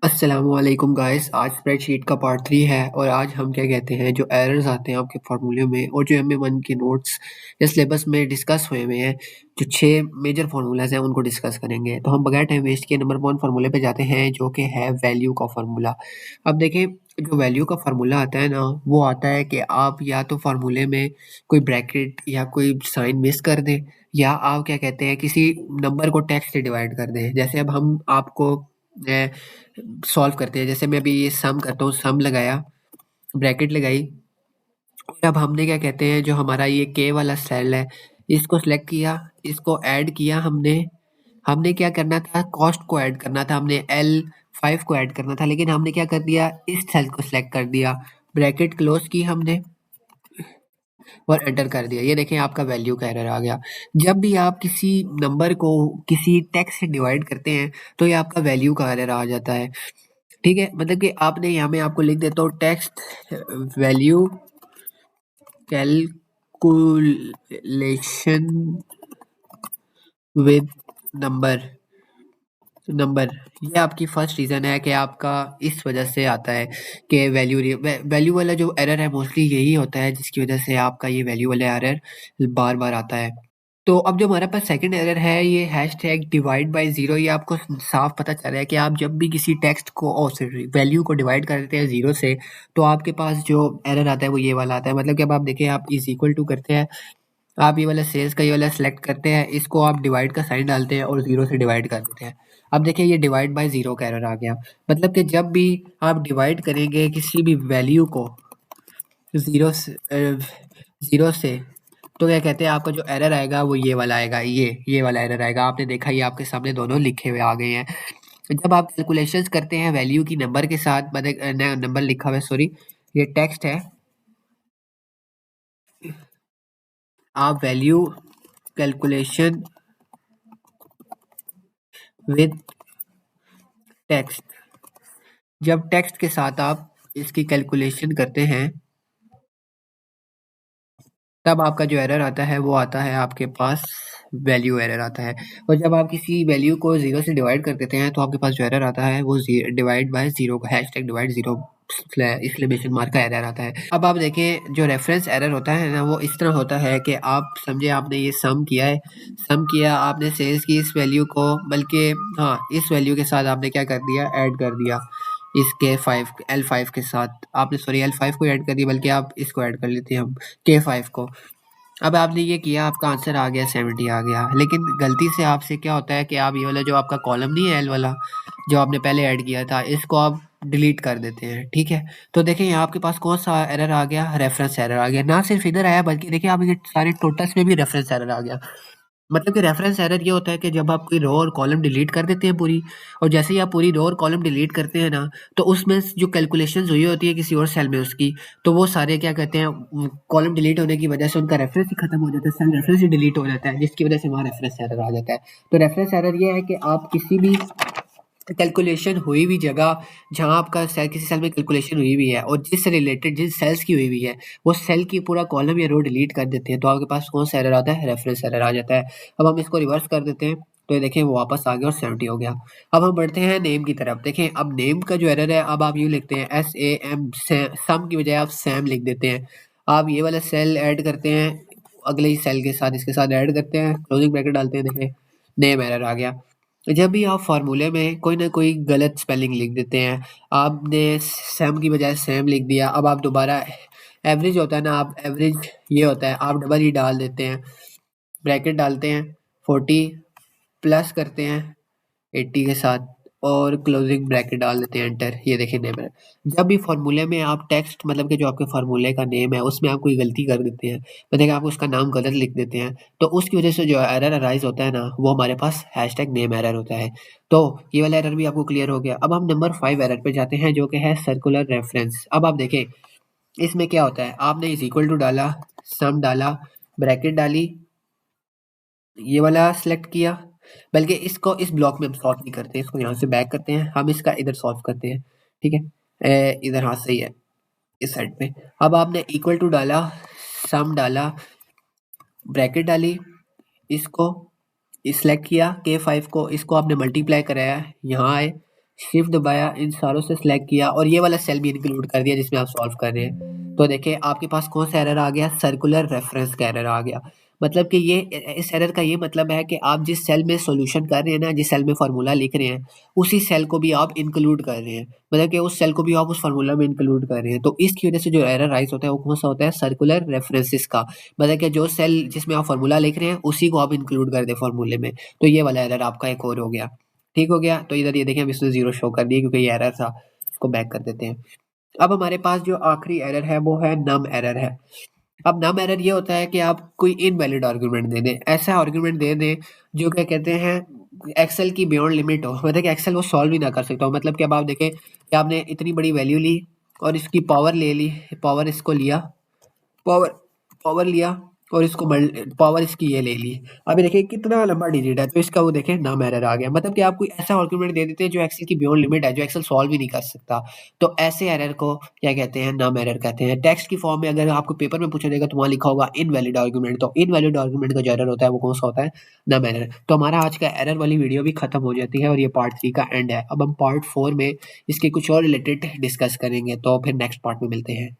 अस्सलामुअलैकुम गाइस। आज स्प्रेडशीट का पार्ट 3 है और आज हम क्या कहते हैं जो एरर्स आते हैं आपके फार्मूले में और जो एमए1 के नोट्स या सिलेबस में डिस्कस हुए हुए हैं, जो 6 मेजर फार्मूलाज हैं उनको डिस्कस करेंगे। तो हम बगैर टाइम वेस्ट किए नंबर 1 फार्मूले पे जाते हैं जो कि है वैल्यू का फार्मूला। अब देखिए, जो वैल्यू का फार्मूला आता है ना, वो आता है कि आप या तो फार्मूले में कोई ब्रैकेट या कोई साइन मिस कर दें, या आप क्या कहते हैं किसी नंबर को टेक्स्ट से डिवाइड कर दें। जैसे अब हम आपको सॉल्व करते हैं। जैसे मैं अभी ये सम करता हूँ, सम लगाया, ब्रैकेट लगाई, और अब हमने क्या कहते हैं जो हमारा ये के वाला सेल है, इसको सिलेक्ट किया, इसको ऐड किया। हमने हमने क्या करना था, कॉस्ट को ऐड करना था, हमने L5 को ऐड करना था, लेकिन हमने क्या कर दिया, इस सेल को सिलेक्ट कर दिया, ब्रैकेट क्लोज की हमने और एंटर कर दिया। ये देखें आपका वैल्यू का एरर आ गया। जब भी आप किसी नंबर को किसी टेक्स्ट से डिवाइड करते हैं तो ये आपका वैल्यू का एरर आ जाता है। ठीक है, मतलब कि आपने यहाँ में आपको लिख देता हूँ text value calculation with number number. ये आपकी फर्स्ट रीज़न है कि आपका इस वजह से आता है कि वैल्यू वाला जो एरर है मोस्टली यही होता है जिसकी वजह से आपका ये वैल्यू वाला एरर बार बार आता है। तो अब जो हमारे पास सेकंड एरर है, ये हैशटैग डिवाइड बाय ज़ीरो। ये आपको साफ पता चल रहा है कि आप जब भी किसी टेक्स्ट को सॉरी वैल्यू को डिवाइड करते हैं ज़ीरो से, तो आपके पास जो एरर आता है वो ये वाला आता है। मतलब कि अब आप देखें, आप इज इक्वल टू करते हैं, आप ये वाला सेल्स का ये वाला सेलेक्ट करते हैं, इसको आप डिवाइड का साइन डालते हैं और ज़ीरो से डिवाइड कर देते हैं। अब देखिए ये डिवाइड बाय ज़ीरो का एरर आ गया। मतलब कि जब भी आप डिवाइड करेंगे किसी भी वैल्यू को ज़ीरो से, तो क्या कहते हैं आपका जो एरर आएगा वो ये वाला आएगा, ये वाला एरर आएगा। आपने देखा ये आपके सामने दोनों लिखे हुए आ गए हैं। जब आप कैलकुलेशंस करते हैं वैल्यू की नंबर के साथ, मतलब नंबर लिखा हुआ है, सॉरी ये टेक्स्ट है, आप वैल्यू कैलकुलेशन विद टेक्स्ट, जब टेक्स्ट के साथ आप इसकी कैलकुलेशन करते हैं तब आपका जो एरर आता है वो आता है आपके पास वैल्यू एरर आता है। और जब आप किसी वैल्यू को ज़ीरो से डिवाइड कर देते हैं तो आपके पास जो एरर आता है वो डिवाइड बाय ज़ीरो का hashtag divide zero exclamation mark का एरर आता है। अब आप देखें जो रेफरेंस एरर होता है ना, वो इस तरह होता है कि आप समझे आपने ये सम किया है, सम किया आपने सेल्स की इस वैल्यू को, बल्कि हाँ इस वैल्यू के साथ आपने क्या कर दिया, ऐड कर दिया इसके L5 के साथ। आपने सॉरी L5 को ऐड कर दिया, बल्कि आप इसको ऐड कर लेते हैं हम K5 को। अब आपने ये किया, आपका आंसर आ गया 70 आ गया। लेकिन गलती से आपसे क्या होता है कि आप ये वाला जो आपका कॉलम नहीं है एल वाला, जो आपने पहले ऐड किया था, इसको आप डिलीट कर देते हैं। ठीक है, तो देखें यहाँ आपके पास कौन सा एरर आ गया, रेफरेंस एरर आ गया। ना सिर्फ इधर आया बल्कि देखिए आप ये सारे टोटल्स में भी रेफरेंस एरर आ गया। मतलब कि रेफरेंस एरर ये होता है कि जब आप कोई रो और कॉलम डिलीट कर देते हैं पूरी, और जैसे ही आप पूरी रो और कॉलम डिलीट करते हैं ना, तो उसमें जो कैलकुलेशंस हुई होती है किसी और सेल में उसकी, तो वो सारे क्या कहते हैं, कॉलम डिलीट होने की वजह से उनका रेफरेंस ही खत्म हो जाता है, सेल रेफरेंस ही डिलीट हो जाता है, जिसकी वजह से वहाँ रेफरेंस एरर आ जाता है। तो रेफरेंस एरर ये है कि आप किसी भी कैलकुलेशन हुई हुई जगह, जहाँ आपका सेल किसी सेल में कैलकुलेशन हुई हुई है और जिससे रिलेटेड जिन सेल्स की हुई हुई है, वो सेल की पूरा कॉलम या रो डिलीट कर देते हैं, तो आपके पास कौन सा एरर आता है, रेफरेंस एरर आ जाता है। अब हम इसको रिवर्स कर देते हैं, तो ये देखें वो वापस आ गया और 70 हो गया। अब हम बढ़ते हैं नेम की तरफ। देखें अब नेम का जो एरर है, अब आप यूँ लिखते हैं SAM, सम की बजाय आप सैम लिख देते हैं। आप ये वाला सेल ऐड करते हैं, अगले ही सेल के साथ इसके साथ ऐड करते हैं, क्लोजिंग ब्रैकेट डालते हैं, देखें नेम एरर आ गया। जब भी आप फार्मूले में कोई ना कोई गलत स्पेलिंग लिख देते हैं, आपने सैम की बजाय सैम लिख दिया, अब आप दोबारा एवरेज होता है ना, आप एवरेज ये होता है, आप डबल ही डाल देते हैं, ब्रैकेट डालते हैं, 40 प्लस करते हैं 80 के साथ और क्लोजिंग ब्रैकेट डाल देते हैं, एंटर। ये देखिए नेम है। जब भी फार्मूले में आप टेक्स्ट, मतलब कि जो आपके फार्मूले का नेम है उसमें आप कोई गलती कर देते हैं, मतलब कि आप उसका नाम गलत लिख देते हैं, तो उसकी वजह से जो एरर अराइज होता है ना, वो हमारे पास हैशटैग नेम एरर होता है। तो ये वाला एरर भी आपको क्लियर हो गया। अब हम नंबर 5 एरर पे जाते हैं जो कि है सर्कुलर रेफरेंस। अब आप देखें इसमें क्या होता है, आपने इज इक्वल टू डाला, सम डाला, ब्रैकेट डाली, ये वाला सेलेक्ट किया, बल्कि इसको इस ब्लॉक में हम सॉल्व नहीं करते, इसको यहाँ से बैक करते हैं, हम इसका इधर सॉल्व करते हैं। ठीक है, इधर हाँ सही है, इस साइड पे। अब आपने इक्वल टू डाला, सम डाला, ब्रैकेट डाली, इसको सेलेक्ट किया K5 को, इसको आपने मल्टीप्लाई कराया, यहाँ आए, शिफ्ट दबाया, इन सारों से सिलेक्ट किया और ये वाला सेल भी इंक्लूड कर दिया जिसमें आप सॉल्व कर रहे हैं। तो देखिए आपके पास कौन सा एरर आ गया, सर्कुलर रेफरेंस का एरर आ गया। मतलब कि ये इस एरर का ये मतलब है कि आप जिस सेल में सॉल्यूशन कर रहे हैं ना, जिस सेल में फार्मूला लिख रहे हैं, उसी सेल को भी आप इंक्लूड कर रहे हैं। मतलब कि उस सेल को भी आप उस फार्मूला में इंक्लूड कर रहे हैं। तो इसकी वजह से जो एरर राइज होता है वो कौन सा होता है, सर्कुलर रेफरेंसेस का। मतलब कि जो सेल जिसमें आप फार्मूला लिख रहे हैं उसी को आप इंक्लूड कर दें फार्मूले में। तो ये वाला एरर आपका एक और हो गया। ठीक हो गया। तो इधर ये देखें, हम इसने जीरो शो कर दिया क्योंकि ये एरर था। इसको बैक कर देते हैं। अब हमारे पास जो आखिरी एरर है वो है नम एरर है। अब नम एरर ये होता है कि आप कोई इनवैलिड आर्गुमेंट दे दें, ऐसा आर्गुमेंट दे दें जो क्या कहते हैं एक्सेल की बियॉन्ड लिमिट हो, मतलब कि एक्सेल वो सॉल्व ही ना कर सकता हो। मतलब कि अब आप देखें कि आपने इतनी बड़ी वैल्यू ली और इसकी पावर ले ली, पावर इसको लिया, पावर पावर लिया और इसको पावर इसकी ये ले ली। अभी देखिए कितना लंबा डिजिट है, तो इसका वो देखें नाम एरर आ गया। मतलब कि आप कोई ऐसा आर्गुमेंट दे देते हैं जो एक्सेल की बियॉन्ड लिमिट है, जो एक्सेल सॉल्व ही नहीं कर सकता। तो ऐसे एरर को क्या कहते हैं, नाम एरर कहते हैं। टेक्स्ट की फॉर्म में अगर आपको पेपर में पूछा जाएगा तो वहाँ लिखा होगा इनवैलिड आर्गुमेंट। तो इनवैलिड आर्गुमेंट का जो एरर होता है वो कौन सा होता है, नाम एरर। तो हमारा आज का एरर वाली वीडियो भी खत्म हो जाती है और ये पार्ट 3 का एंड है। अब हम पार्ट 4 में इसके कुछ और रिलेटेड डिस्कस करेंगे। तो फिर नेक्स्ट पार्ट में मिलते हैं।